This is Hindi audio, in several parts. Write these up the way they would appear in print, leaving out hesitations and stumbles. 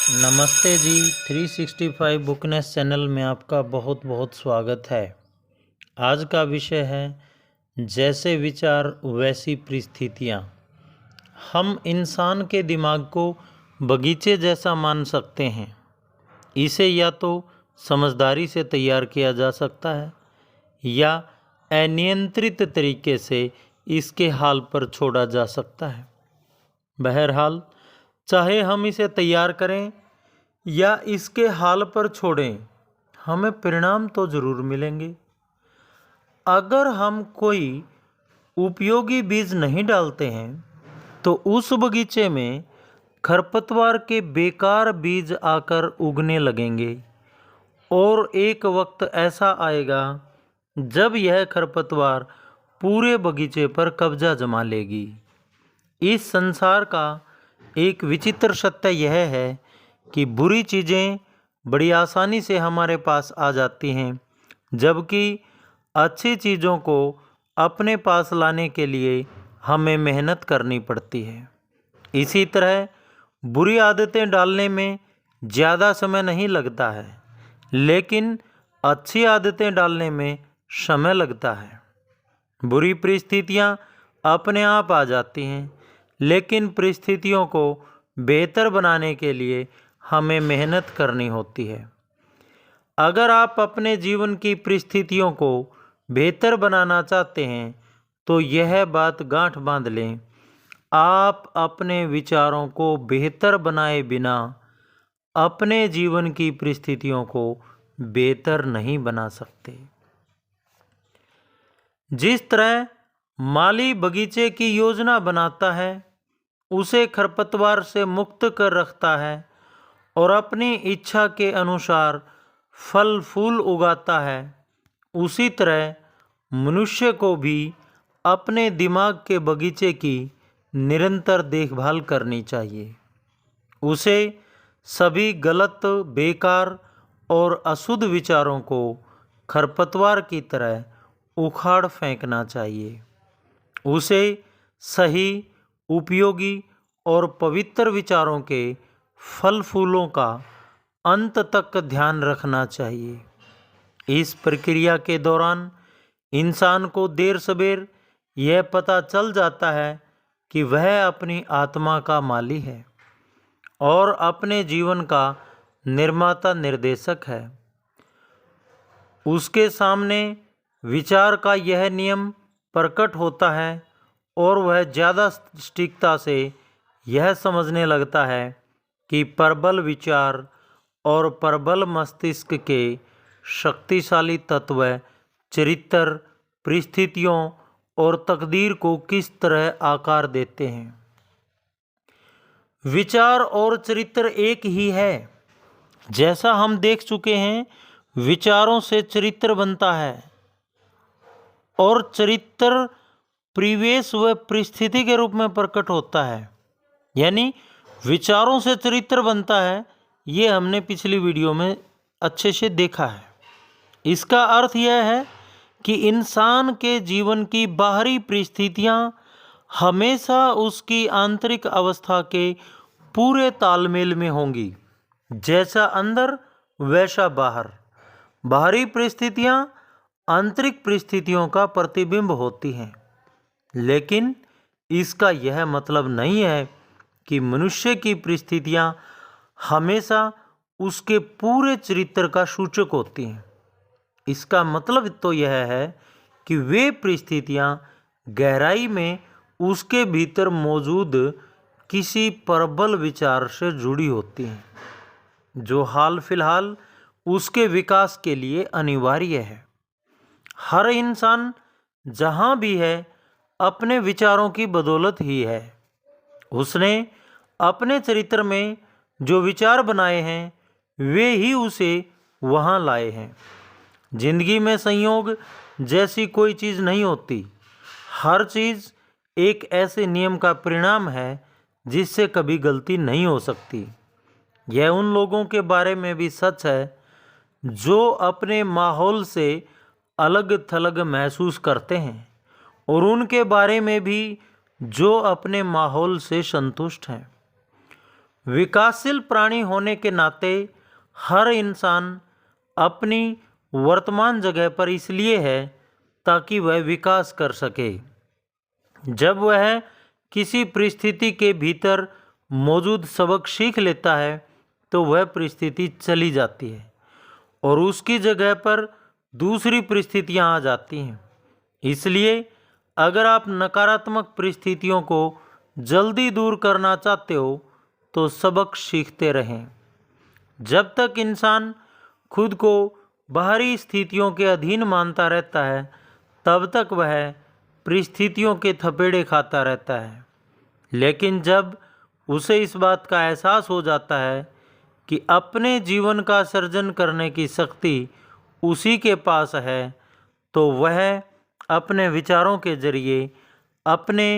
नमस्ते जी। 365 बुकनेस चैनल में आपका बहुत बहुत स्वागत है। आज का विषय है जैसे विचार वैसी परिस्थितियाँ। हम इंसान के दिमाग को बगीचे जैसा मान सकते हैं। इसे या तो समझदारी से तैयार किया जा सकता है या अनियंत्रित तरीके से इसके हाल पर छोड़ा जा सकता है। बहरहाल, चाहे हम इसे तैयार करें या इसके हाल पर छोड़ें, हमें परिणाम तो जरूर मिलेंगे। अगर हम कोई उपयोगी बीज नहीं डालते हैं तो उस बगीचे में खरपतवार के बेकार बीज आकर उगने लगेंगे और एक वक्त ऐसा आएगा जब यह खरपतवार पूरे बगीचे पर कब्जा जमा लेगी। इस संसार का एक विचित्र सत्य यह है कि बुरी चीज़ें बड़ी आसानी से हमारे पास आ जाती हैं, जबकि अच्छी चीज़ों को अपने पास लाने के लिए हमें मेहनत करनी पड़ती है। इसी तरह बुरी आदतें डालने में ज़्यादा समय नहीं लगता है, लेकिन अच्छी आदतें डालने में समय लगता है। बुरी परिस्थितियाँ अपने आप आ जाती हैं, लेकिन परिस्थितियों को बेहतर बनाने के लिए हमें मेहनत करनी होती है। अगर आप अपने जीवन की परिस्थितियों को बेहतर बनाना चाहते हैं तो यह बात गांठ बांध लें, आप अपने विचारों को बेहतर बनाए बिना अपने जीवन की परिस्थितियों को बेहतर नहीं बना सकते। जिस तरह माली बगीचे की योजना बनाता है, उसे खरपतवार से मुक्त कर रखता है और अपनी इच्छा के अनुसार फल फूल उगाता है, उसी तरह मनुष्य को भी अपने दिमाग के बगीचे की निरंतर देखभाल करनी चाहिए। उसे सभी गलत, बेकार और अशुद्ध विचारों को खरपतवार की तरह उखाड़ फेंकना चाहिए। उसे सही, उपयोगी और पवित्र विचारों के फल फूलों का अंत तक ध्यान रखना चाहिए। इस प्रक्रिया के दौरान इंसान को देर सबेर यह पता चल जाता है कि वह अपनी आत्मा का माली है और अपने जीवन का निर्माता निर्देशक है। उसके सामने विचार का यह नियम प्रकट होता है और वह ज़्यादा सटीकता से यह समझने लगता है कि प्रबल विचार और प्रबल मस्तिष्क के शक्तिशाली तत्व चरित्र, परिस्थितियों और तकदीर को किस तरह आकार देते हैं। विचार और चरित्र एक ही है। जैसा हम देख चुके हैं, विचारों से चरित्र बनता है और चरित्र परिवेश व परिस्थिति के रूप में प्रकट होता है। यानी विचारों से चरित्र बनता है, ये हमने पिछली वीडियो में अच्छे से देखा है। इसका अर्थ यह है कि इंसान के जीवन की बाहरी परिस्थितियाँ हमेशा उसकी आंतरिक अवस्था के पूरे तालमेल में होंगी। जैसा अंदर वैसा बाहर। बाहरी परिस्थितियाँ आंतरिक परिस्थितियों का प्रतिबिंब होती हैं, लेकिन इसका यह मतलब नहीं है कि मनुष्य की परिस्थितियाँ हमेशा उसके पूरे चरित्र का सूचक होती हैं। इसका मतलब तो यह है कि वे परिस्थितियाँ गहराई में उसके भीतर मौजूद किसी प्रबल विचार से जुड़ी होती हैं, जो हाल फिलहाल उसके विकास के लिए अनिवार्य है। हर इंसान जहाँ भी है, अपने विचारों की बदौलत ही है। उसने अपने चरित्र में जो विचार बनाए हैं, वे ही उसे वहाँ लाए हैं। जिंदगी में संयोग जैसी कोई चीज़ नहीं होती। हर चीज़ एक ऐसे नियम का परिणाम है जिससे कभी गलती नहीं हो सकती। यह उन लोगों के बारे में भी सच है जो अपने माहौल से अलग थलग महसूस करते हैं और उनके बारे में भी जो अपने माहौल से संतुष्ट हैं। विकासशील प्राणी होने के नाते हर इंसान अपनी वर्तमान जगह पर इसलिए है ताकि वह विकास कर सके। जब वह किसी परिस्थिति के भीतर मौजूद सबक सीख लेता है तो वह परिस्थिति चली जाती है और उसकी जगह पर दूसरी परिस्थितियां आ जाती हैं। इसलिए अगर आप नकारात्मक परिस्थितियों को जल्दी दूर करना चाहते हो तो सबक सीखते रहें। जब तक इंसान खुद को बाहरी स्थितियों के अधीन मानता रहता है तब तक वह परिस्थितियों के थपेड़े खाता रहता है। लेकिन जब उसे इस बात का एहसास हो जाता है कि अपने जीवन का सर्जन करने की शक्ति उसी के पास है तो वह अपने विचारों के जरिए अपने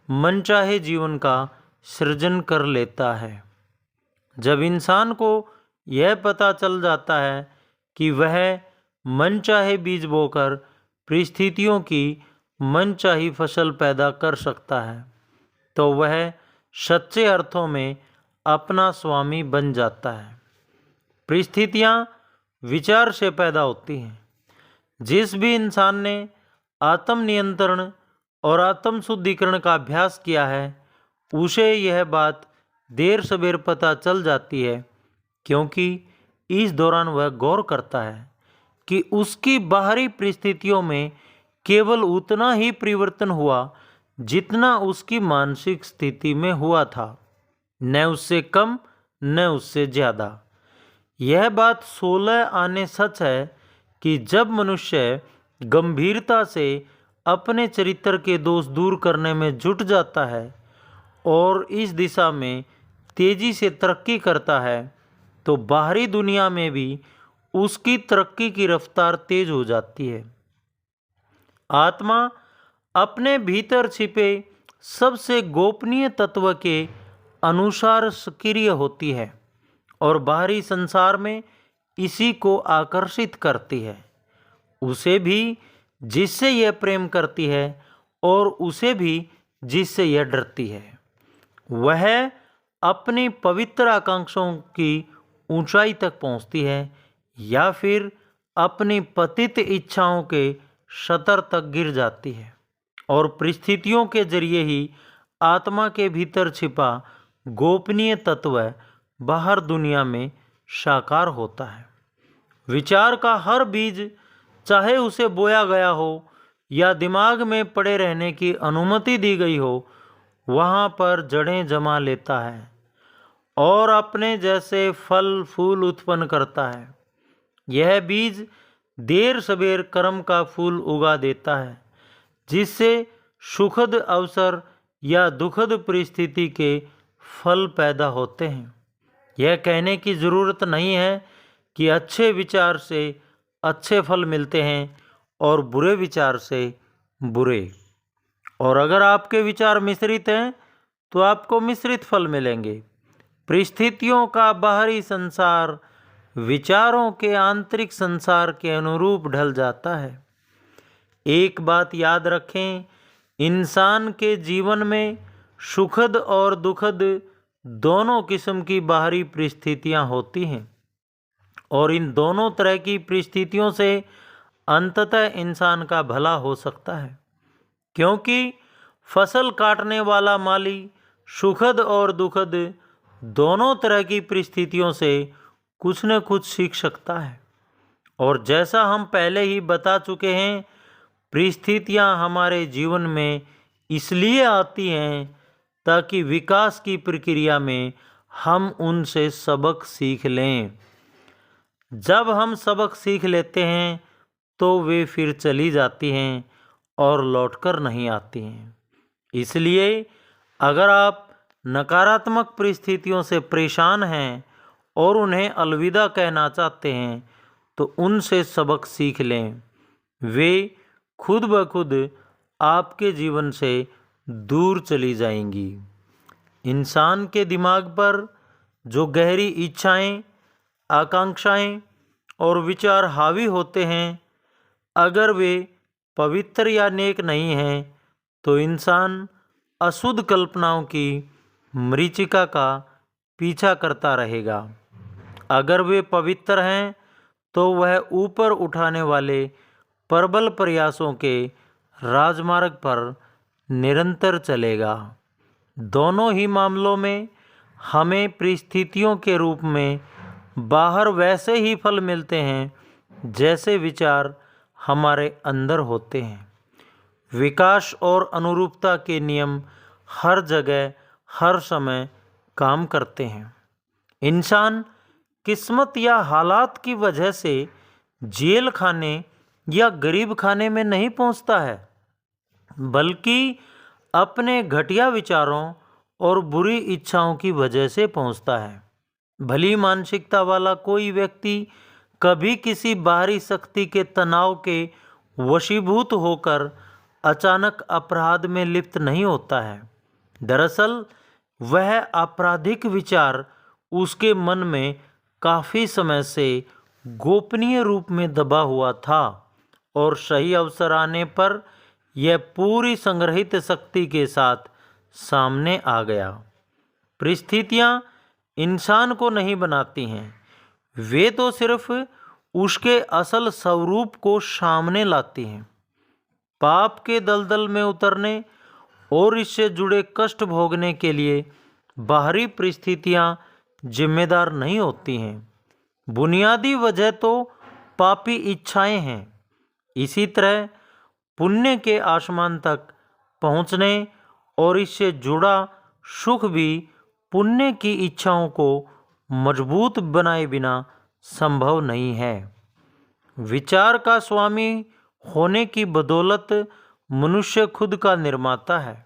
मनचाहे जीवन का सृजन कर लेता है। जब इंसान को यह पता चल जाता है कि वह मनचाहे बीज बोकर परिस्थितियों की मनचाही फसल पैदा कर सकता है तो वह सच्चे अर्थों में अपना स्वामी बन जाता है। परिस्थितियां विचार से पैदा होती हैं। जिस भी इंसान ने आत्म नियंत्रण और आत्म शुद्धिकरण का अभ्यास किया है उसे यह बात देर सबेर पता चल जाती है, क्योंकि इस दौरान वह गौर करता है कि उसकी बाहरी परिस्थितियों में केवल उतना ही परिवर्तन हुआ जितना उसकी मानसिक स्थिति में हुआ था, न उससे कम न उससे ज़्यादा। यह बात 16 आने सच है कि जब मनुष्य गंभीरता से अपने चरित्र के दोष दूर करने में जुट जाता है और इस दिशा में तेजी से तरक्की करता है तो बाहरी दुनिया में भी उसकी तरक्की की रफ्तार तेज हो जाती है। आत्मा अपने भीतर छिपे सबसे गोपनीय तत्व के अनुसार सक्रिय होती है और बाहरी संसार में इसी को आकर्षित करती है। उसे भी जिससे यह प्रेम करती है और उसे भी जिससे यह डरती है। वह अपनी पवित्र आकांक्षाओं की ऊंचाई तक पहुंचती है या फिर अपनी पतित इच्छाओं के सतर तक गिर जाती है और परिस्थितियों के जरिए ही आत्मा के भीतर छिपा गोपनीय तत्व बाहर दुनिया में साकार होता है। विचार का हर बीज, चाहे उसे बोया गया हो या दिमाग में पड़े रहने की अनुमति दी गई हो, वहाँ पर जड़ें जमा लेता है और अपने जैसे फल फूल उत्पन्न करता है। यह बीज देर सबेर कर्म का फूल उगा देता है, जिससे सुखद अवसर या दुखद परिस्थिति के फल पैदा होते हैं। यह कहने की ज़रूरत नहीं है कि अच्छे विचार से अच्छे फल मिलते हैं और बुरे विचार से बुरे। और अगर आपके विचार मिश्रित हैं तो आपको मिश्रित फल मिलेंगे। परिस्थितियों का बाहरी संसार विचारों के आंतरिक संसार के अनुरूप ढल जाता है। एक बात याद रखें, इंसान के जीवन में सुखद और दुखद दोनों किस्म की बाहरी परिस्थितियां होती हैं और इन दोनों तरह की परिस्थितियों से अंततः इंसान का भला हो सकता है, क्योंकि फसल काटने वाला माली सुखद और दुखद दोनों तरह की परिस्थितियों से कुछ न कुछ सीख सकता है। और जैसा हम पहले ही बता चुके हैं, परिस्थितियां हमारे जीवन में इसलिए आती हैं ताकि विकास की प्रक्रिया में हम उनसे सबक सीख लें। जब हम सबक सीख लेते हैं तो वे फिर चली जाती हैं और लौटकर नहीं आती हैं। इसलिए अगर आप नकारात्मक परिस्थितियों से परेशान हैं और उन्हें अलविदा कहना चाहते हैं तो उनसे सबक सीख लें। वे खुद ब खुद आपके जीवन से दूर चली जाएंगी। इंसान के दिमाग पर जो गहरी इच्छाएं, आकांक्षाएं और विचार हावी होते हैं, अगर वे पवित्र या नेक नहीं हैं तो इंसान अशुद्ध कल्पनाओं की मरीचिका का पीछा करता रहेगा। अगर वे पवित्र हैं तो वह ऊपर उठाने वाले प्रबल प्रयासों के राजमार्ग पर निरंतर चलेगा। दोनों ही मामलों में हमें परिस्थितियों के रूप में बाहर वैसे ही फल मिलते हैं जैसे विचार हमारे अंदर होते हैं। विकास और अनुरूपता के नियम हर जगह हर समय काम करते हैं। इंसान किस्मत या हालात की वजह से जेल खाने या गरीब खाने में नहीं पहुंचता है, बल्कि अपने घटिया विचारों और बुरी इच्छाओं की वजह से पहुंचता है। भली मानसिकता वाला कोई व्यक्ति कभी किसी बाहरी शक्ति के तनाव के वशीभूत होकर अचानक अपराध में लिप्त नहीं होता है। दरअसल वह आपराधिक विचार उसके मन में काफ़ी समय से गोपनीय रूप में दबा हुआ था और सही अवसर आने पर यह पूरी संग्रहित शक्ति के साथ सामने आ गया। परिस्थितियाँ इंसान को नहीं बनाती हैं, वे तो सिर्फ उसके असल स्वरूप को सामने लाती हैं। पाप के दलदल में उतरने और इससे जुड़े कष्ट भोगने के लिए बाहरी परिस्थितियां जिम्मेदार नहीं होती हैं। बुनियादी वजह तो पापी इच्छाएं हैं। इसी तरह पुण्य के आसमान तक पहुंचने और इससे जुड़ा सुख भी पुण्य की इच्छाओं को मजबूत बनाए बिना संभव नहीं है। विचार का स्वामी होने की बदौलत मनुष्य खुद का निर्माता है,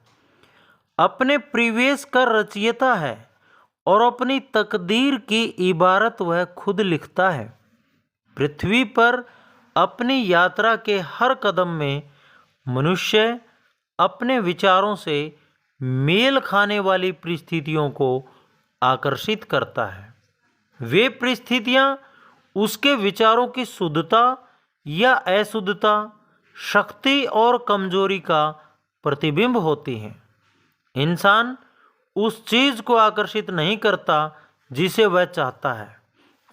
अपने परिवेश का रचयिता है और अपनी तकदीर की इबारत वह खुद लिखता है। पृथ्वी पर अपनी यात्रा के हर कदम में मनुष्य अपने विचारों से मेल खाने वाली परिस्थितियों को आकर्षित करता है। वे परिस्थितियाँ उसके विचारों की शुद्धता या अशुद्धता, शक्ति और कमजोरी का प्रतिबिंब होती हैं। इंसान उस चीज़ को आकर्षित नहीं करता जिसे वह चाहता है,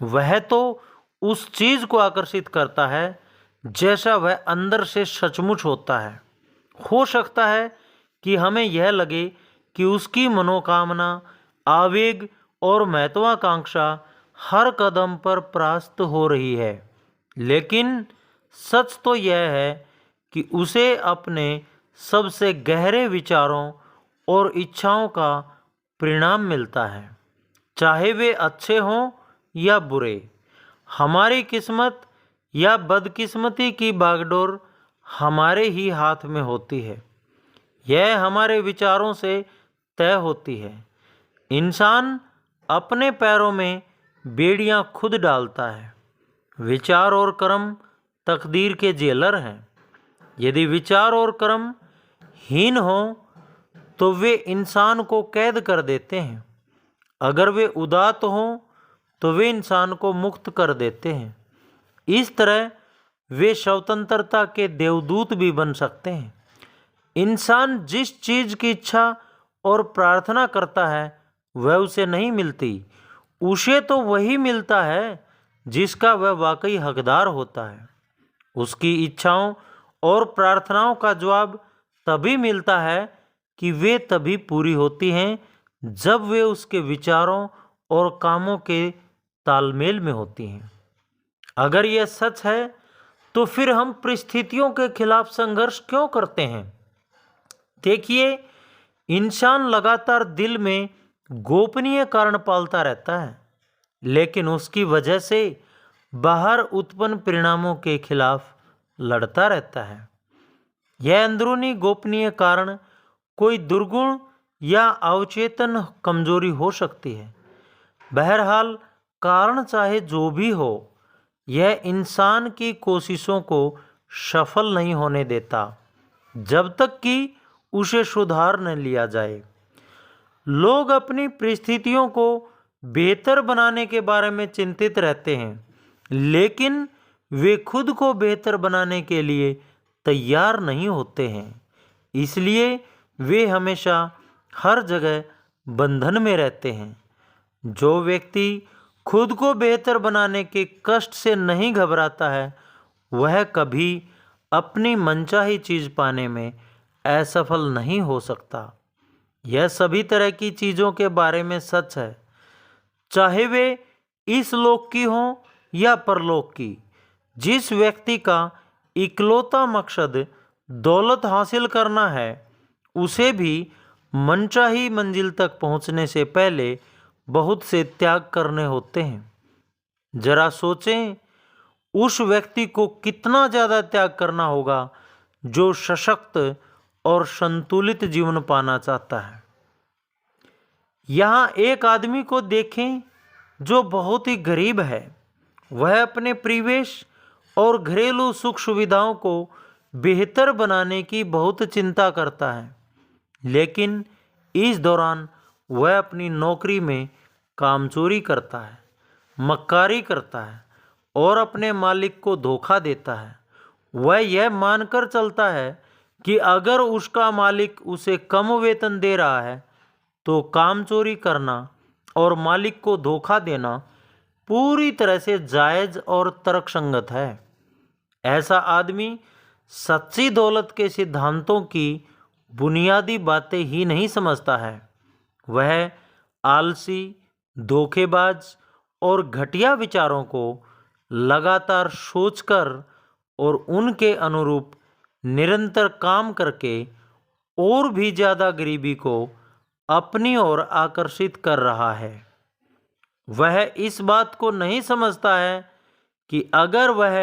वह तो उस चीज़ को आकर्षित करता है जैसा वह अंदर से सचमुच होता है। हो सकता है कि हमें यह लगे कि उसकी मनोकामना, आवेग और महत्वाकांक्षा हर कदम पर परास्त हो रही है, लेकिन सच तो यह है कि उसे अपने सबसे गहरे विचारों और इच्छाओं का परिणाम मिलता है, चाहे वे अच्छे हों या बुरे। हमारी किस्मत या बदकिस्मती की बागडोर हमारे ही हाथ में होती है, यह हमारे विचारों से तय होती है। इंसान अपने पैरों में बेड़ियां खुद डालता है। विचार और कर्म तकदीर के जेलर हैं। यदि विचार और कर्म हीन हो तो वे इंसान को कैद कर देते हैं। अगर वे उदात्त हों तो वे इंसान को मुक्त कर देते हैं। इस तरह वे स्वतंत्रता के देवदूत भी बन सकते हैं। इंसान जिस चीज़ की इच्छा और प्रार्थना करता है वह उसे नहीं मिलती, उसे तो वही मिलता है जिसका वह वाकई हकदार होता है। उसकी इच्छाओं और प्रार्थनाओं का जवाब तभी मिलता है कि वे तभी पूरी होती हैं जब वे उसके विचारों और कामों के तालमेल में होती हैं। अगर यह सच है तो फिर हम परिस्थितियों के खिलाफ संघर्ष क्यों करते हैं? देखिए, इंसान लगातार दिल में गोपनीय कारण पालता रहता है, लेकिन उसकी वजह से बाहर उत्पन्न परिणामों के खिलाफ लड़ता रहता है। यह अंदरूनी गोपनीय कारण कोई दुर्गुण या अवचेतन कमजोरी हो सकती है। बहरहाल, कारण चाहे जो भी हो, यह इंसान की कोशिशों को सफल नहीं होने देता जब तक कि उसे सुधार न लिया जाए। लोग अपनी परिस्थितियों को बेहतर बनाने के बारे में चिंतित रहते हैं, लेकिन वे खुद को बेहतर बनाने के लिए तैयार नहीं होते हैं। इसलिए वे हमेशा हर जगह बंधन में रहते हैं। जो व्यक्ति खुद को बेहतर बनाने के कष्ट से नहीं घबराता है, वह कभी अपनी मनचाही चीज पाने में असफल नहीं हो सकता। यह सभी तरह की चीजों के बारे में सच है, चाहे वे इस लोक की हों या परलोक की। जिस व्यक्ति का इकलौता मकसद दौलत हासिल करना है, उसे भी मनचाही मंजिल तक पहुंचने से पहले बहुत से त्याग करने होते हैं। जरा सोचें, उस व्यक्ति को कितना ज़्यादा त्याग करना होगा जो सशक्त और संतुलित जीवन पाना चाहता है। यहाँ एक आदमी को देखें जो बहुत ही गरीब है। वह अपने परिवेश और घरेलू सुख सुविधाओं को बेहतर बनाने की बहुत चिंता करता है, लेकिन इस दौरान वह अपनी नौकरी में कामचोरी करता है, मक्कारी करता है और अपने मालिक को धोखा देता है। वह यह मानकर चलता है कि अगर उसका मालिक उसे कम वेतन दे रहा है तो कामचोरी करना और मालिक को धोखा देना पूरी तरह से जायज़ और तर्कसंगत है। ऐसा आदमी सच्ची दौलत के सिद्धांतों की बुनियादी बातें ही नहीं समझता है। वह आलसी, धोखेबाज और घटिया विचारों को लगातार सोचकर और उनके अनुरूप निरंतर काम करके और भी ज़्यादा गरीबी को अपनी ओर आकर्षित कर रहा है। वह इस बात को नहीं समझता है कि अगर वह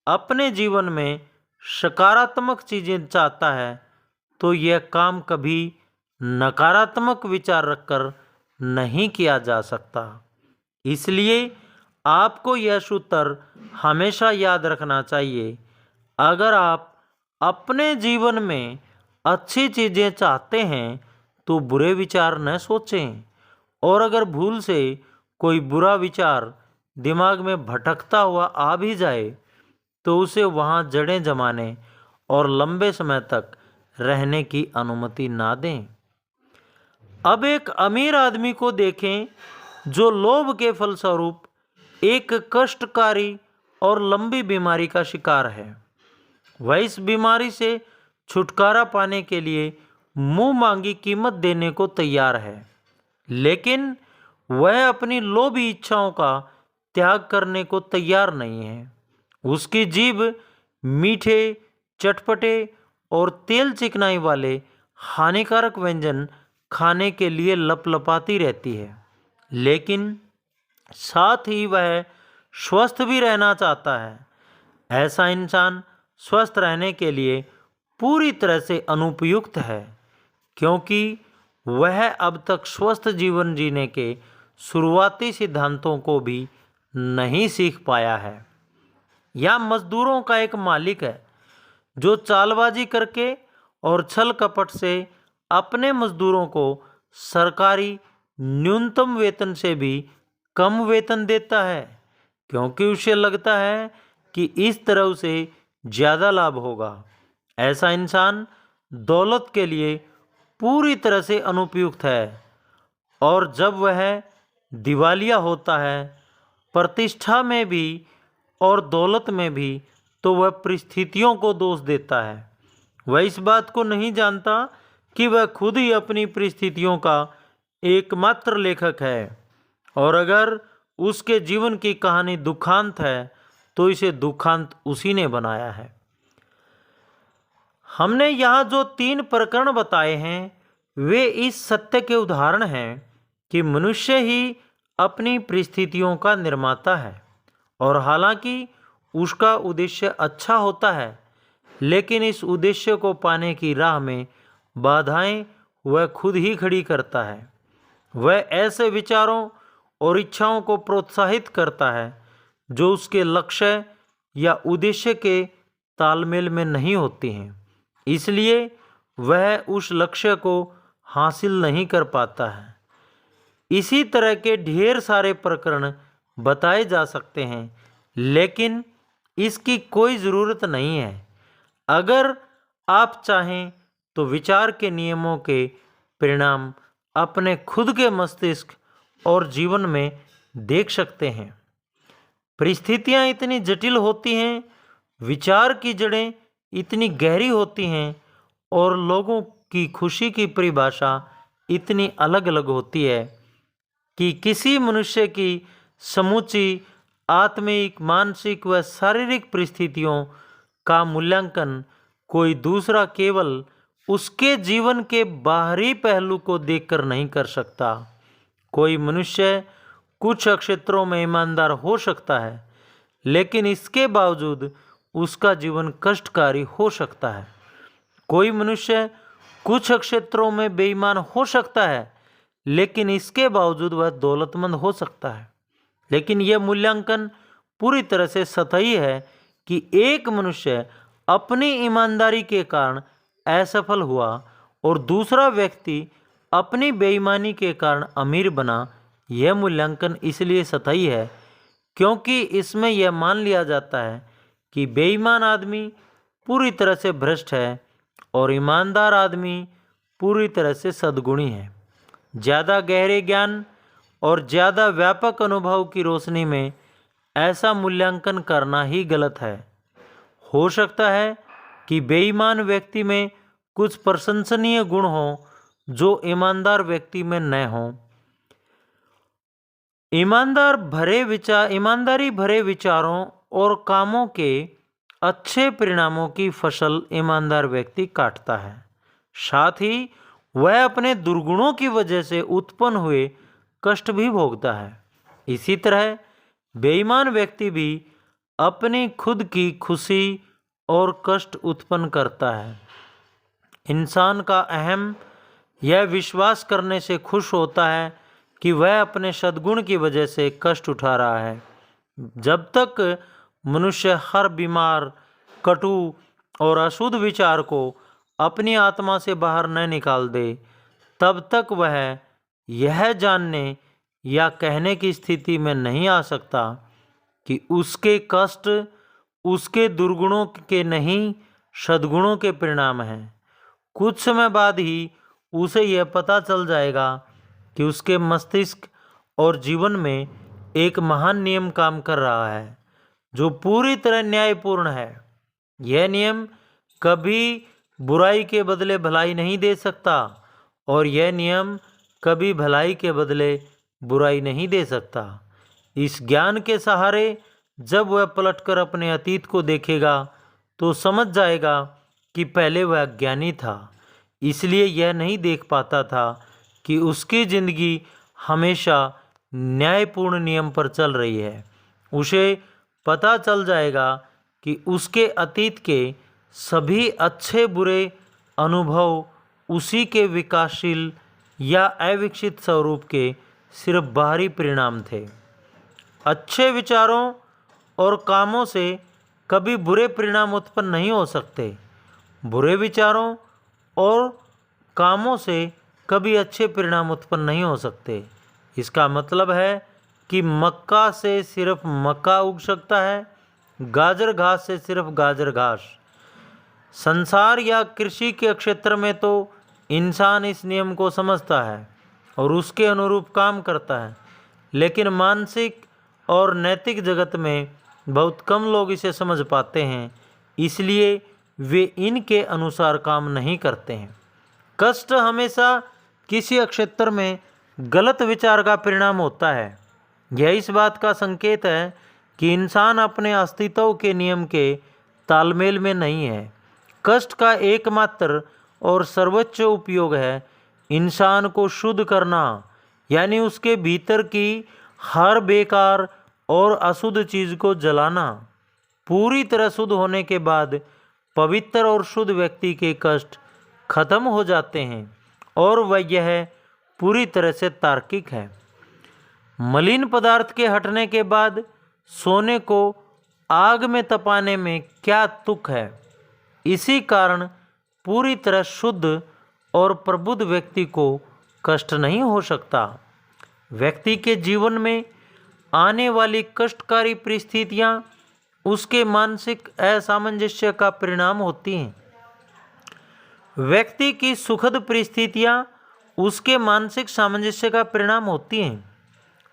अपने जीवन में सकारात्मक चीज़ें चाहता है तो यह काम कभी नकारात्मक विचार रखकर नहीं किया जा सकता। इसलिए आपको यह सूत्र हमेशा याद रखना चाहिए, अगर आप अपने जीवन में अच्छी चीज़ें चाहते हैं तो बुरे विचार न सोचें, और अगर भूल से कोई बुरा विचार दिमाग में भटकता हुआ आ भी जाए तो उसे वहाँ जड़ें जमाने और लंबे समय तक रहने की अनुमति ना दें। अब एक अमीर आदमी को देखें जो लोभ के फलस्वरूप एक कष्टकारी और लंबी बीमारी का शिकार है। वह इस बीमारी से छुटकारा पाने के लिए मुंह मांगी कीमत देने को तैयार है, लेकिन वह अपनी लोभी इच्छाओं का त्याग करने को तैयार नहीं है। उसकी जीभ मीठे, चटपटे और तेल चिकनाई वाले हानिकारक व्यंजन खाने के लिए लपलपाती रहती है, लेकिन साथ ही वह स्वस्थ भी रहना चाहता है। ऐसा इंसान स्वस्थ रहने के लिए पूरी तरह से अनुपयुक्त है, क्योंकि वह अब तक स्वस्थ जीवन जीने के शुरुआती सिद्धांतों को भी नहीं सीख पाया है। यह मजदूरों का एक मालिक है जो चालबाजी करके और छल कपट से अपने मजदूरों को सरकारी न्यूनतम वेतन से भी कम वेतन देता है, क्योंकि उसे लगता है कि इस तरह उसे ज़्यादा लाभ होगा। ऐसा इंसान दौलत के लिए पूरी तरह से अनुपयुक्त है, और जब वह दिवालिया होता है, प्रतिष्ठा में भी और दौलत में भी, तो वह परिस्थितियों को दोष देता है। वह इस बात को नहीं जानता कि वह खुद ही अपनी परिस्थितियों का एकमात्र लेखक है, और अगर उसके जीवन की कहानी दुखांत है तो इसे दुखांत उसी ने बनाया है। हमने यहाँ जो 3 प्रकरण बताए हैं वे इस सत्य के उदाहरण हैं कि मनुष्य ही अपनी परिस्थितियों का निर्माता है, और हालांकि उसका उद्देश्य अच्छा होता है, लेकिन इस उद्देश्य को पाने की राह में बाधाएं वह खुद ही खड़ी करता है। वह ऐसे विचारों और इच्छाओं को प्रोत्साहित करता है जो उसके लक्ष्य या उद्देश्य के तालमेल में नहीं होती हैं, इसलिए वह उस लक्ष्य को हासिल नहीं कर पाता है। इसी तरह के ढेर सारे प्रकरण बताए जा सकते हैं, लेकिन इसकी कोई ज़रूरत नहीं है। अगर आप चाहें तो विचार के नियमों के परिणाम अपने खुद के मस्तिष्क और जीवन में देख सकते हैं। परिस्थितियां इतनी जटिल होती हैं, विचार की जड़ें इतनी गहरी होती हैं और लोगों की खुशी की परिभाषा इतनी अलग अलग होती है कि किसी मनुष्य की समूची आत्मिक, मानसिक व शारीरिक परिस्थितियों का मूल्यांकन कोई दूसरा केवल उसके जीवन के बाहरी पहलू को देखकर नहीं कर सकता। कोई मनुष्य कुछ क्षेत्रों में ईमानदार हो सकता है, लेकिन इसके बावजूद उसका जीवन कष्टकारी हो सकता है। कोई मनुष्य कुछ क्षेत्रों में बेईमान हो सकता है, लेकिन इसके बावजूद वह दौलतमंद हो सकता है। लेकिन यह मूल्यांकन पूरी तरह से सतही है कि एक मनुष्य अपनी ईमानदारी के कारण असफल हुआ और दूसरा व्यक्ति अपनी बेईमानी के कारण अमीर बना। यह मूल्यांकन इसलिए सतही है क्योंकि इसमें यह मान लिया जाता है कि बेईमान आदमी पूरी तरह से भ्रष्ट है और ईमानदार आदमी पूरी तरह से सद्गुणी है। ज़्यादा गहरे ज्ञान और ज़्यादा व्यापक अनुभव की रोशनी में ऐसा मूल्यांकन करना ही गलत है। हो सकता है कि बेईमान व्यक्ति में कुछ प्रशंसनीय गुण हों जो ईमानदार व्यक्ति में न हों। ईमानदारी भरे विचारों और कामों के अच्छे परिणामों की फसल ईमानदार व्यक्ति काटता है। साथ ही वह अपने दुर्गुणों की वजह से उत्पन्न हुए कष्ट भी भोगता है। इसी तरह बेईमान व्यक्ति भी अपनी खुद की खुशी और कष्ट उत्पन्न करता है। इंसान का अहम यह विश्वास करने से खुश होता है कि वह अपने सद्गुण की वजह से कष्ट उठा रहा है। जब तक मनुष्य हर बीमार, कटु और अशुद्ध विचार को अपनी आत्मा से बाहर न निकाल दे, तब तक वह यह जानने या कहने की स्थिति में नहीं आ सकता कि उसके कष्ट उसके दुर्गुणों के नहीं, सद्गुणों के परिणाम हैं। कुछ समय बाद ही उसे यह पता चल जाएगा कि उसके मस्तिष्क और जीवन में एक महान नियम काम कर रहा है जो पूरी तरह न्यायपूर्ण है। यह नियम कभी बुराई के बदले भलाई नहीं दे सकता और यह नियम कभी भलाई के बदले बुराई नहीं दे सकता। इस ज्ञान के सहारे जब वह पलटकर अपने अतीत को देखेगा तो समझ जाएगा कि पहले वह अज्ञानी था, इसलिए यह नहीं देख पाता था कि उसकी जिंदगी हमेशा न्यायपूर्ण नियम पर चल रही है। उसे पता चल जाएगा कि उसके अतीत के सभी अच्छे बुरे अनुभव उसी के विकासशील या अविकसित स्वरूप के सिर्फ बाहरी परिणाम थे। अच्छे विचारों और कामों से कभी बुरे परिणाम उत्पन्न नहीं हो सकते। बुरे विचारों और कामों से कभी अच्छे परिणाम उत्पन्न नहीं हो सकते। इसका मतलब है कि मक्का से सिर्फ मक्का उग सकता है, गाजर घास से सिर्फ गाजर घास। संसार या कृषि के क्षेत्र में तो इंसान इस नियम को समझता है और उसके अनुरूप काम करता है, लेकिन मानसिक और नैतिक जगत में बहुत कम लोग इसे समझ पाते हैं, इसलिए वे इनके अनुसार काम नहीं करते हैं। कष्ट हमेशा किसी क्षेत्र में गलत विचार का परिणाम होता है। यह इस बात का संकेत है कि इंसान अपने अस्तित्व के नियम के तालमेल में नहीं है। कष्ट का एकमात्र और सर्वोच्च उपयोग है इंसान को शुद्ध करना, यानी उसके भीतर की हर बेकार और अशुद्ध चीज़ को जलाना। पूरी तरह शुद्ध होने के बाद पवित्र और शुद्ध व्यक्ति के कष्ट खत्म हो जाते हैं और वह यह पूरी तरह से तार्किक है। मलिन पदार्थ के हटने के बाद सोने को आग में तपाने में क्या तुक है। इसी कारण पूरी तरह शुद्ध और प्रबुद्ध व्यक्ति को कष्ट नहीं हो सकता। व्यक्ति के जीवन में आने वाली कष्टकारी परिस्थितियां उसके मानसिक असामंजस्य का परिणाम होती हैं। व्यक्ति की सुखद परिस्थितियां उसके मानसिक सामंजस्य का परिणाम होती हैं।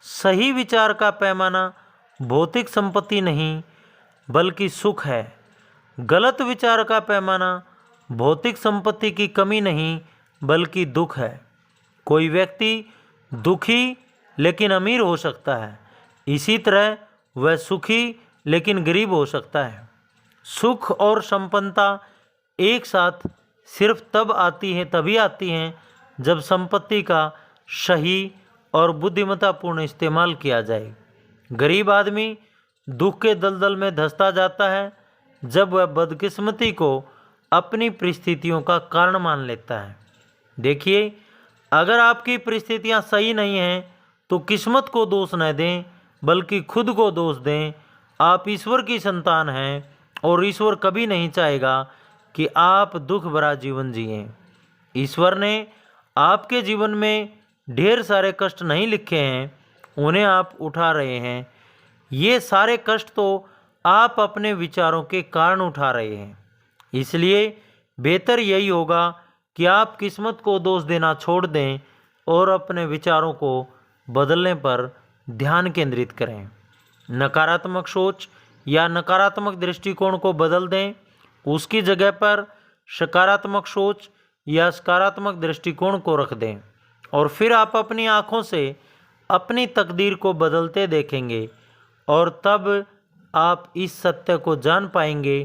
सही विचार का पैमाना भौतिक संपत्ति नहीं बल्कि सुख है। गलत विचार का पैमाना भौतिक संपत्ति की कमी नहीं बल्कि दुख है। कोई व्यक्ति दुखी लेकिन अमीर हो सकता है, इसी तरह वह सुखी लेकिन गरीब हो सकता है। सुख और संपन्नता एक साथ सिर्फ तभी आती हैं जब संपत्ति का सही और बुद्धिमत्तापूर्ण इस्तेमाल किया जाए। गरीब आदमी दुख के दलदल में धंसता जाता है जब वह बदकिस्मती को अपनी परिस्थितियों का कारण मान लेता है। देखिए, अगर आपकी परिस्थितियां सही नहीं हैं तो किस्मत को दोष न दें बल्कि खुद को दोष दें। आप ईश्वर की संतान हैं और ईश्वर कभी नहीं चाहेगा कि आप दुख भरा जीवन जिएं। ईश्वर ने आपके जीवन में ढेर सारे कष्ट नहीं लिखे हैं, उन्हें आप उठा रहे हैं। ये सारे कष्ट तो आप अपने विचारों के कारण उठा रहे हैं। इसलिए बेहतर यही होगा कि आप किस्मत को दोष देना छोड़ दें और अपने विचारों को बदलने पर ध्यान केंद्रित करें। नकारात्मक सोच या नकारात्मक दृष्टिकोण को बदल दें, उसकी जगह पर सकारात्मक सोच या सकारात्मक दृष्टिकोण को रख दें और फिर आप अपनी आँखों से अपनी तकदीर को बदलते देखेंगे और तब आप इस सत्य को जान पाएंगे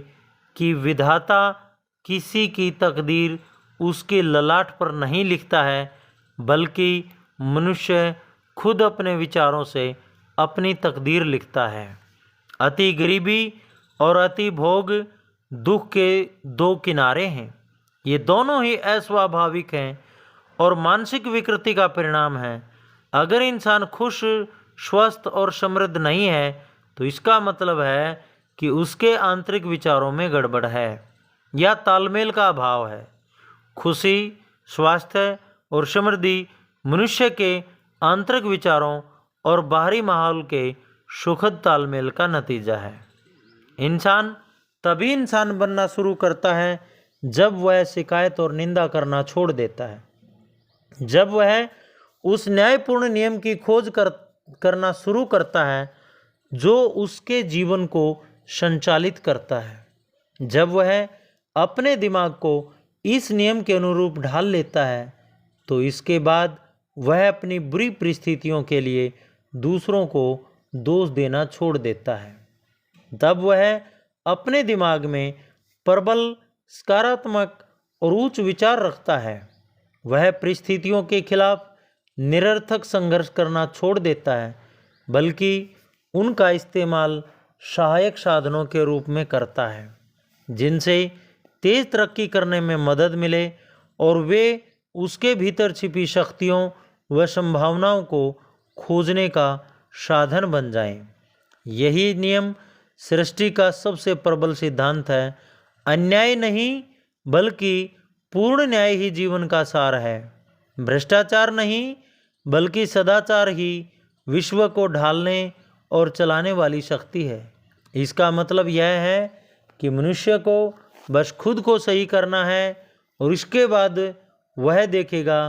कि विधाता किसी की तकदीर उसके ललाट पर नहीं लिखता है, बल्कि मनुष्य खुद अपने विचारों से अपनी तकदीर लिखता है। अति गरीबी और अति भोग दुख के दो किनारे हैं। ये दोनों ही अस्वाभाविक हैं और मानसिक विकृति का परिणाम है। अगर इंसान खुश, स्वस्थ और समृद्ध नहीं है तो इसका मतलब है कि उसके आंतरिक विचारों में गड़बड़ है या तालमेल का अभाव है। खुशी, स्वास्थ्य और समृद्धि मनुष्य के आंतरिक विचारों और बाहरी माहौल के सुखद तालमेल का नतीजा है। इंसान तभी इंसान बनना शुरू करता है जब वह शिकायत और निंदा करना छोड़ देता है, जब वह उस न्यायपूर्ण नियम की खोज करना शुरू करता है जो उसके जीवन को संचालित करता है, जब वह अपने दिमाग को इस नियम के अनुरूप ढाल लेता है, तो इसके बाद वह अपनी बुरी परिस्थितियों के लिए दूसरों को दोष देना छोड़ देता है। तब वह अपने दिमाग में प्रबल, सकारात्मक और उच्च विचार रखता है। वह परिस्थितियों के खिलाफ निरर्थक संघर्ष करना छोड़ देता है, बल्कि उनका इस्तेमाल सहायक साधनों के रूप में करता है जिनसे तेज तरक्की करने में मदद मिले और वे उसके भीतर छिपी शक्तियों व संभावनाओं को खोजने का साधन बन जाएं। यही नियम सृष्टि का सबसे प्रबल सिद्धांत है। अन्याय नहीं बल्कि पूर्ण न्याय ही जीवन का सार है। भ्रष्टाचार नहीं बल्कि सदाचार ही विश्व को ढालने और चलाने वाली शक्ति है। इसका मतलब यह है कि मनुष्य को बस खुद को सही करना है और इसके बाद वह देखेगा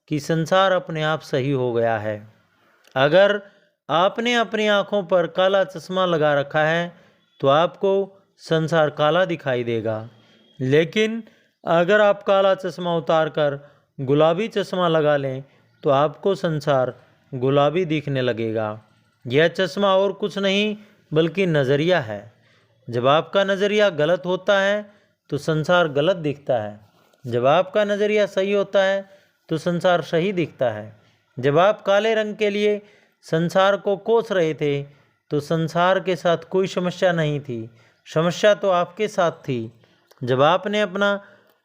कि संसार अपने आप सही हो गया है। अगर आपने अपनी आँखों पर काला चश्मा लगा रखा है तो आपको संसार काला दिखाई देगा, लेकिन अगर आप काला चश्मा उतार कर गुलाबी चश्मा लगा लें तो आपको संसार गुलाबी दिखने लगेगा। यह चश्मा और कुछ नहीं बल्कि नज़रिया है। जब आपका नज़रिया गलत होता है तो संसार गलत दिखता है, जब आपका नज़रिया सही होता है तो संसार सही दिखता है। जब आप काले रंग के लिए संसार को कोस रहे थे तो संसार के साथ कोई समस्या नहीं थी, समस्या तो आपके साथ थी। जब आपने अपना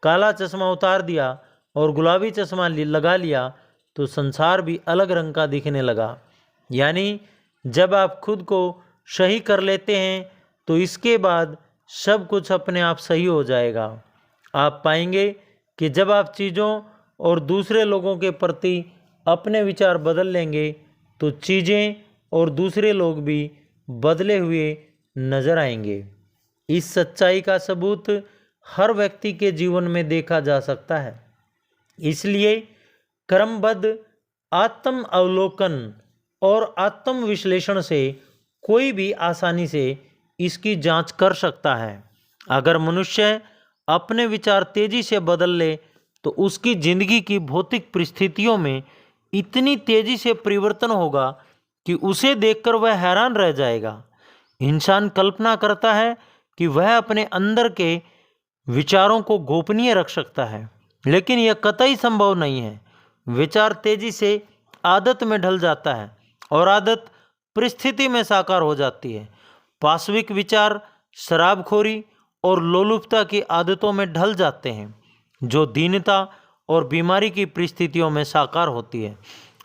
काला चश्मा उतार दिया और गुलाबी चश्मा लगा लिया तो संसार भी अलग रंग का दिखने लगा। यानी जब आप खुद को सही कर लेते हैं तो इसके बाद सब कुछ अपने आप सही हो जाएगा। आप पाएंगे कि जब आप चीज़ों और दूसरे लोगों के प्रति अपने विचार बदल लेंगे तो चीज़ें और दूसरे लोग भी बदले हुए नजर आएंगे। इस सच्चाई का सबूत हर व्यक्ति के जीवन में देखा जा सकता है। इसलिए क्रमबद्ध आत्म अवलोकन और आत्म विश्लेषण से कोई भी आसानी से इसकी जांच कर सकता है। अगर मनुष्य अपने विचार तेजी से बदल ले तो उसकी जिंदगी की भौतिक परिस्थितियों में इतनी तेजी से परिवर्तन होगा कि उसे देखकर वह हैरान रह जाएगा। इंसान कल्पना करता है कि वह अपने अंदर के विचारों को गोपनीय रख सकता है, लेकिन यह कतई संभव नहीं है। विचार तेजी से आदत में ढल जाता है और आदत परिस्थिति में साकार हो जाती है। पाशविक विचार शराबखोरी और लोलुपता की आदतों में ढल जाते हैं, जो दीनता और बीमारी की परिस्थितियों में साकार होती है।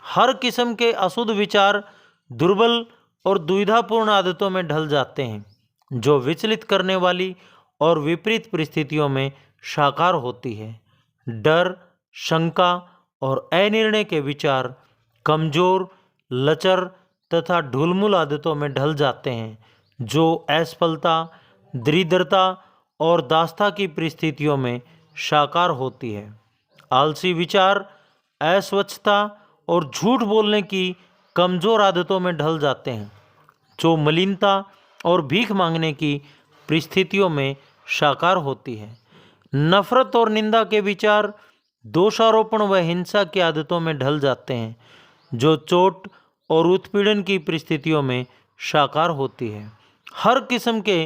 हर किस्म के अशुद्ध विचार दुर्बल और दुविधापूर्ण आदतों में ढल जाते हैं, जो विचलित करने वाली और विपरीत परिस्थितियों में साकार होती है। डर, शंका और अनिर्णय के विचार कमजोर, लचर तथा ढुलमुल आदतों में ढल जाते हैं, जो असफलता, दरिद्रता और दास्ता की परिस्थितियों में साकार होती है। आलसी विचार अस्वच्छता और झूठ बोलने की कमजोर आदतों में ढल जाते हैं, जो मलिनता और भीख मांगने की परिस्थितियों में साकार होती है। नफरत और निंदा के विचार दोषारोपण व हिंसा की आदतों में ढल जाते हैं, जो चोट और उत्पीड़न की परिस्थितियों में साकार होती है। हर किस्म के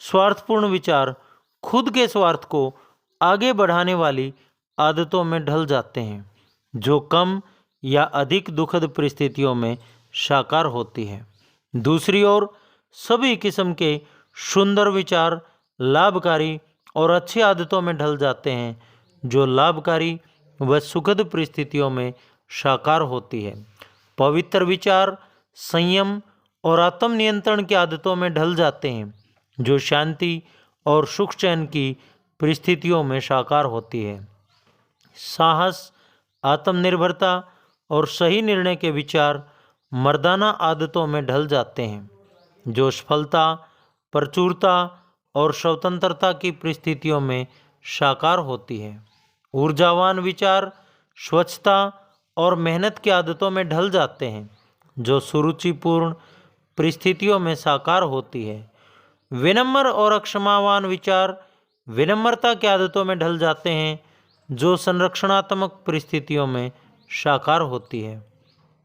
स्वार्थपूर्ण विचार खुद के स्वार्थ को आगे बढ़ाने वाली आदतों में ढल जाते हैं, जो कम या अधिक दुखद परिस्थितियों में साकार होती है। दूसरी ओर सभी किस्म के सुंदर विचार लाभकारी और अच्छी आदतों में ढल जाते हैं, जो लाभकारी व सुखद परिस्थितियों में साकार होती है। पवित्र विचार संयम और आत्म नियंत्रण की आदतों में ढल जाते हैं, जो शांति और सुख चैन की परिस्थितियों में साकार होती है। साहस, आत्मनिर्भरता और सही निर्णय के विचार मर्दाना आदतों में ढल जाते हैं, जो सफलता, प्रचुरता और स्वतंत्रता की परिस्थितियों में साकार होती है। ऊर्जावान विचार स्वच्छता और मेहनत की आदतों में ढल जाते हैं, जो सुरुचिपूर्ण परिस्थितियों में साकार होती है। विनम्र और अक्षमावान विचार विनम्रता की आदतों में ढल जाते हैं, जो संरक्षणात्मक परिस्थितियों में साकार होती है।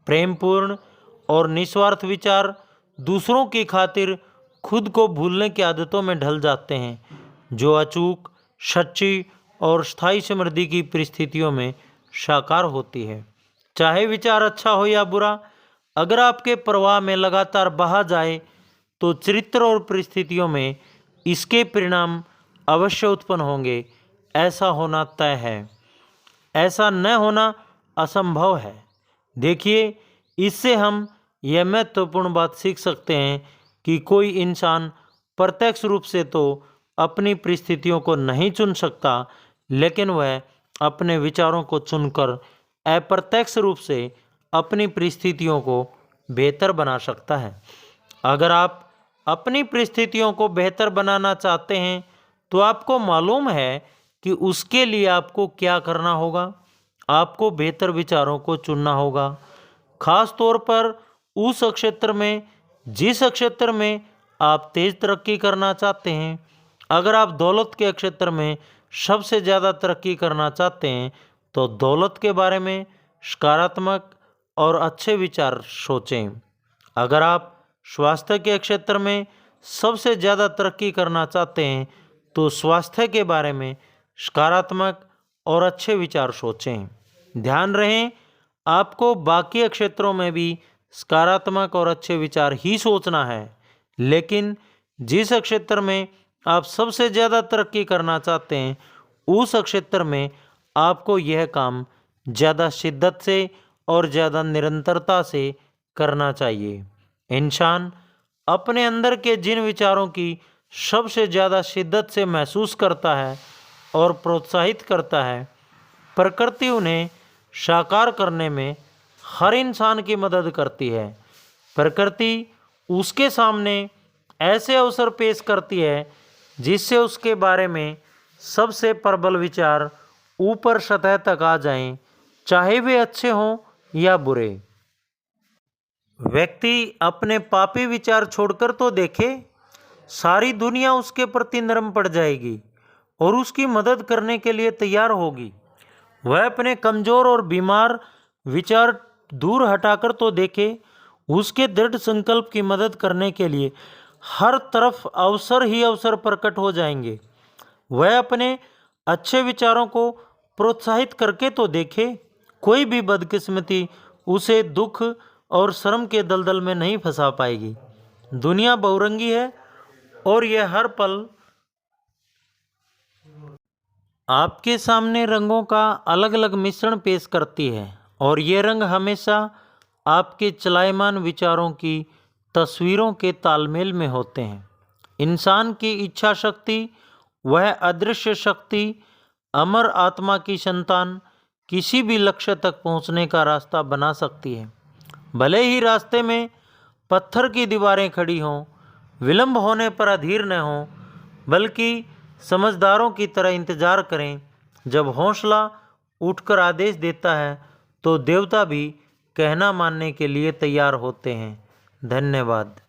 प्रेमपूर्ण और निस्वार्थ विचार दूसरों की खातिर खुद को भूलने की आदतों में ढल जाते हैं, जो अचूक, सच्ची और स्थायी समृद्धि की परिस्थितियों में साकार होती है। चाहे विचार अच्छा हो या बुरा, अगर आपके प्रवाह में लगातार बहा जाए तो चरित्र और परिस्थितियों में इसके परिणाम अवश्य उत्पन्न होंगे। ऐसा होना तय है, ऐसा न होना असंभव है। देखिए, इससे हम यह महत्वपूर्ण बात सीख सकते हैं कि कोई इंसान प्रत्यक्ष रूप से तो अपनी परिस्थितियों को नहीं चुन सकता, लेकिन वह अपने विचारों को चुनकर अप्रत्यक्ष रूप से अपनी परिस्थितियों को बेहतर बना सकता है। अगर आप अपनी परिस्थितियों को बेहतर बनाना चाहते हैं तो आपको मालूम है कि उसके लिए आपको क्या करना होगा। आपको बेहतर विचारों को चुनना होगा, खास तौर पर उस क्षेत्र में जिस क्षेत्र में आप तेज तरक्की करना चाहते हैं। अगर आप दौलत के क्षेत्र में सबसे ज़्यादा तरक्की करना चाहते हैं तो दौलत के बारे में सकारात्मक और अच्छे विचार सोचें। अगर आप स्वास्थ्य के क्षेत्र में सबसे ज़्यादा तरक्की करना चाहते हैं तो स्वास्थ्य के बारे में सकारात्मक और अच्छे विचार सोचें। ध्यान रहे, आपको बाकी क्षेत्रों में भी सकारात्मक और अच्छे विचार ही सोचना है, लेकिन जिस क्षेत्र में आप सबसे ज़्यादा तरक्की करना चाहते हैं उस क्षेत्र में आपको यह काम ज़्यादा शिद्दत से और ज़्यादा निरंतरता से करना चाहिए। इंसान अपने अंदर के जिन विचारों की सबसे ज़्यादा शिद्दत से महसूस करता है और प्रोत्साहित करता है, प्रकृति उन्हें साकार करने में हर इंसान की मदद करती है। प्रकृति उसके सामने ऐसे अवसर पेश करती है जिससे उसके बारे में सबसे प्रबल विचार ऊपर सतह तक आ जाएं, चाहे वे अच्छे हों या बुरे। व्यक्ति अपने पापी विचार छोड़कर तो देखे, सारी दुनिया उसके प्रति नरम पड़ जाएगी और उसकी मदद करने के लिए तैयार होगी। वह अपने कमजोर और बीमार विचार दूर हटाकर तो देखे, उसके दृढ़ संकल्प की मदद करने के लिए हर तरफ अवसर ही अवसर प्रकट हो जाएंगे। वह अपने अच्छे विचारों को प्रोत्साहित करके तो देखे, कोई भी बदकिस्मती उसे दुख और शर्म के दलदल में नहीं फंसा पाएगी। दुनिया बहुरंगी है और यह हर पल आपके सामने रंगों का अलग अलग मिश्रण पेश करती है और ये रंग हमेशा आपके चलायमान विचारों की तस्वीरों के तालमेल में होते हैं। इंसान की इच्छा शक्ति, वह अदृश्य शक्ति, अमर आत्मा की संतान किसी भी लक्ष्य तक पहुंचने का रास्ता बना सकती है। भले ही रास्ते में पत्थर की दीवारें खड़ी हों, विलंब होने पर अधीर न हों, बल्कि समझदारों की तरह इंतजार करें। जब हौसला उठकर आदेश देता है तो देवता भी कहना मानने के लिए तैयार होते हैं। धन्यवाद।